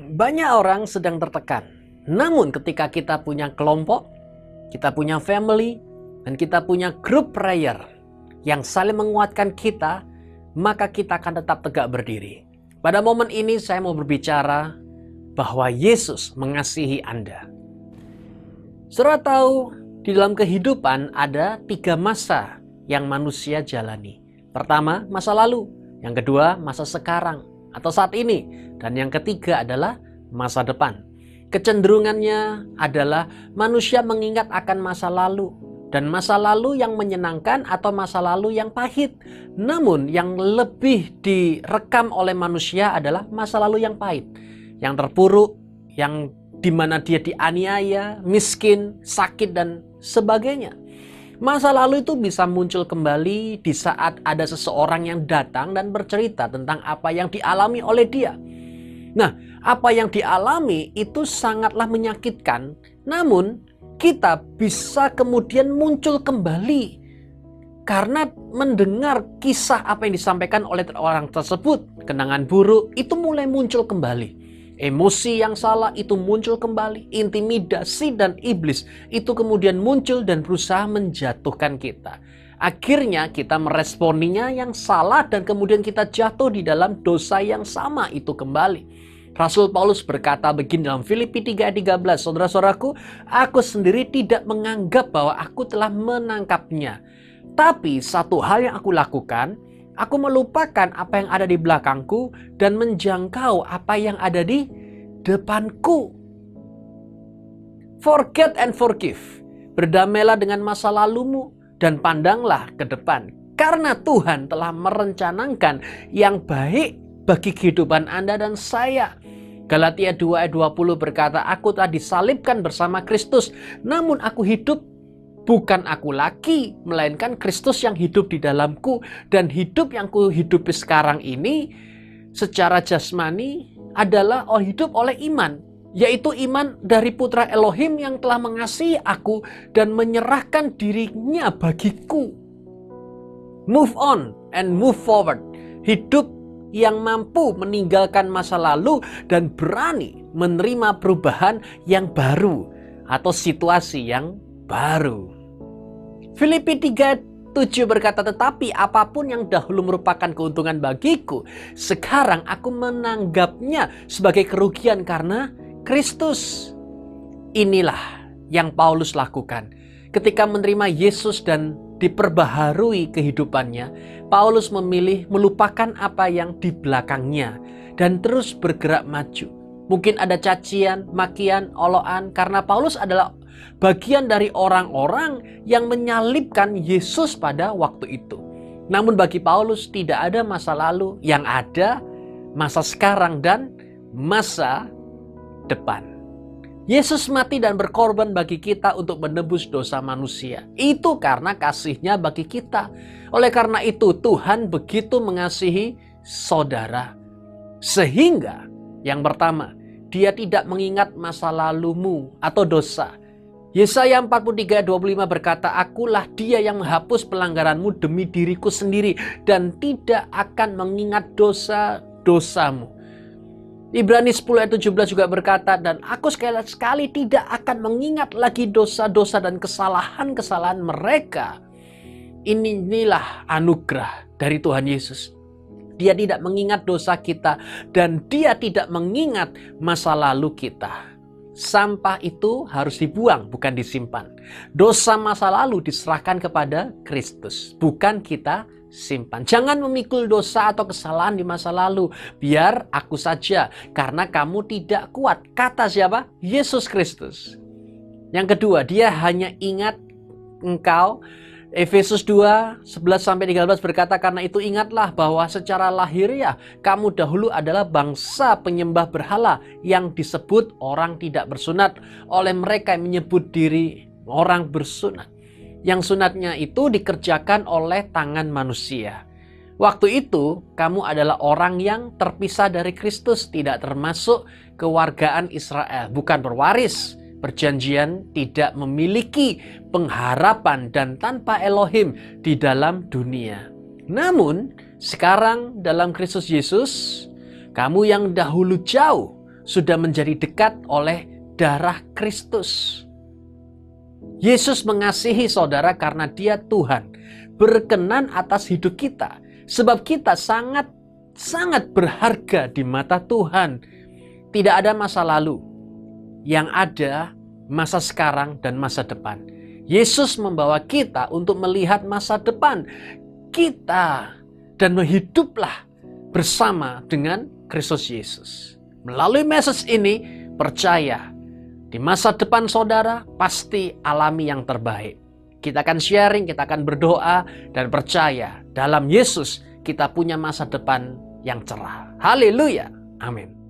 Banyak orang sedang tertekan. Namun ketika kita punya kelompok, kita punya family, dan kita punya group prayer yang saling menguatkan kita, maka kita akan tetap tegak berdiri. Pada momen ini saya mau berbicara bahwa Yesus mengasihi Anda. Saudara tahu, di dalam kehidupan ada 3 masa yang manusia jalani. Pertama, masa lalu. Yang kedua, masa sekarang atau saat ini. Dan yang ketiga adalah masa depan. Kecenderungannya adalah manusia mengingat akan masa lalu. Dan masa lalu yang menyenangkan atau masa lalu yang pahit. Namun yang lebih direkam oleh manusia adalah masa lalu yang pahit. Yang terpuruk, yang dimana dia dianiaya, miskin, sakit, dan sebagainya. Masa lalu itu bisa muncul kembali di saat ada seseorang yang datang dan bercerita tentang apa yang dialami oleh dia. Nah, apa yang dialami itu sangatlah menyakitkan, namun kita bisa kemudian muncul kembali karena mendengar kisah apa yang disampaikan oleh orang tersebut. Kenangan buruk itu mulai muncul kembali. Emosi yang salah itu muncul kembali. Intimidasi dan iblis itu kemudian muncul dan berusaha menjatuhkan kita. Akhirnya kita meresponinya yang salah dan kemudian kita jatuh di dalam dosa yang sama itu kembali. Rasul Paulus berkata begini dalam Filipi 3:13, saudara-saudaraku, aku sendiri tidak menganggap bahwa aku telah menangkapnya. Tapi satu hal yang aku lakukan, aku melupakan apa yang ada di belakangku dan menjangkau apa yang ada di depanku. Forget and forgive. Berdamailah dengan masa lalumu dan pandanglah ke depan. Karena Tuhan telah merencanakan yang baik bagi kehidupan Anda dan saya. Galatia 2:20 berkata, aku telah disalibkan bersama Kristus, namun aku hidup bukan aku lagi, melainkan Kristus yang hidup di dalamku. Dan hidup yang ku hidupi sekarang ini secara jasmani adalah hidup oleh iman. Yaitu iman dari Putra Elohim yang telah mengasihi aku dan menyerahkan dirinya bagiku. Move on and move forward. Hidup yang mampu meninggalkan masa lalu dan berani menerima perubahan yang baru atau situasi yang baru. Filipi 3:7 berkata, tetapi apapun yang dahulu merupakan keuntungan bagiku, sekarang aku menanggapnya sebagai kerugian karena Kristus. Inilah yang Paulus lakukan. Ketika menerima Yesus dan diperbaharui kehidupannya, Paulus memilih melupakan apa yang di belakangnya dan terus bergerak maju. Mungkin ada cacian, makian, oloan karena Paulus adalah bagian dari orang-orang yang menyalibkan Yesus pada waktu itu. Namun bagi Paulus tidak ada masa lalu, yang ada masa sekarang dan masa depan. Yesus mati dan berkorban bagi kita untuk menebus dosa manusia. Itu karena kasih-Nya bagi kita. Oleh karena itu Tuhan begitu mengasihi saudara. Sehingga yang pertama, Dia tidak mengingat masa lalumu atau dosa. Yesaya 43:25 berkata, akulah Dia yang menghapus pelanggaranmu demi diriku sendiri dan tidak akan mengingat dosa-dosamu. Ibrani 10:17 juga berkata, dan aku sekali tidak akan mengingat lagi dosa-dosa dan kesalahan-kesalahan mereka. Inilah anugerah dari Tuhan Yesus. Dia tidak mengingat dosa kita dan Dia tidak mengingat masa lalu kita. Sampah itu harus dibuang, bukan disimpan. Dosa masa lalu diserahkan kepada Kristus, bukan kita simpan. Jangan memikul dosa atau kesalahan di masa lalu. Biar aku saja, karena kamu tidak kuat. Kata siapa? Yesus Kristus. Yang kedua, Dia hanya ingat engkau. Efesus 2:11-13 berkata, karena itu ingatlah bahwa secara lahiriah kamu dahulu adalah bangsa penyembah berhala yang disebut orang tidak bersunat oleh mereka yang menyebut diri orang bersunat. Yang sunatnya itu dikerjakan oleh tangan manusia. Waktu itu kamu adalah orang yang terpisah dari Kristus, tidak termasuk kewargaan Israel, bukan berwaris perjanjian, tidak memiliki pengharapan dan tanpa Elohim di dalam dunia. Namun sekarang dalam Kristus Yesus, kamu yang dahulu jauh sudah menjadi dekat oleh darah Kristus. Yesus mengasihi saudara karena Dia Tuhan, berkenan atas hidup kita, sebab kita sangat berharga di mata Tuhan. Tidak ada masa lalu, yang ada masa sekarang dan masa depan. Yesus membawa kita untuk melihat masa depan kita dan hiduplah bersama dengan Kristus Yesus. Melalui message ini, percaya di masa depan saudara pasti alami yang terbaik. Kita akan sharing, kita akan berdoa, dan percaya dalam Yesus kita punya masa depan yang cerah. Haleluya. Amin.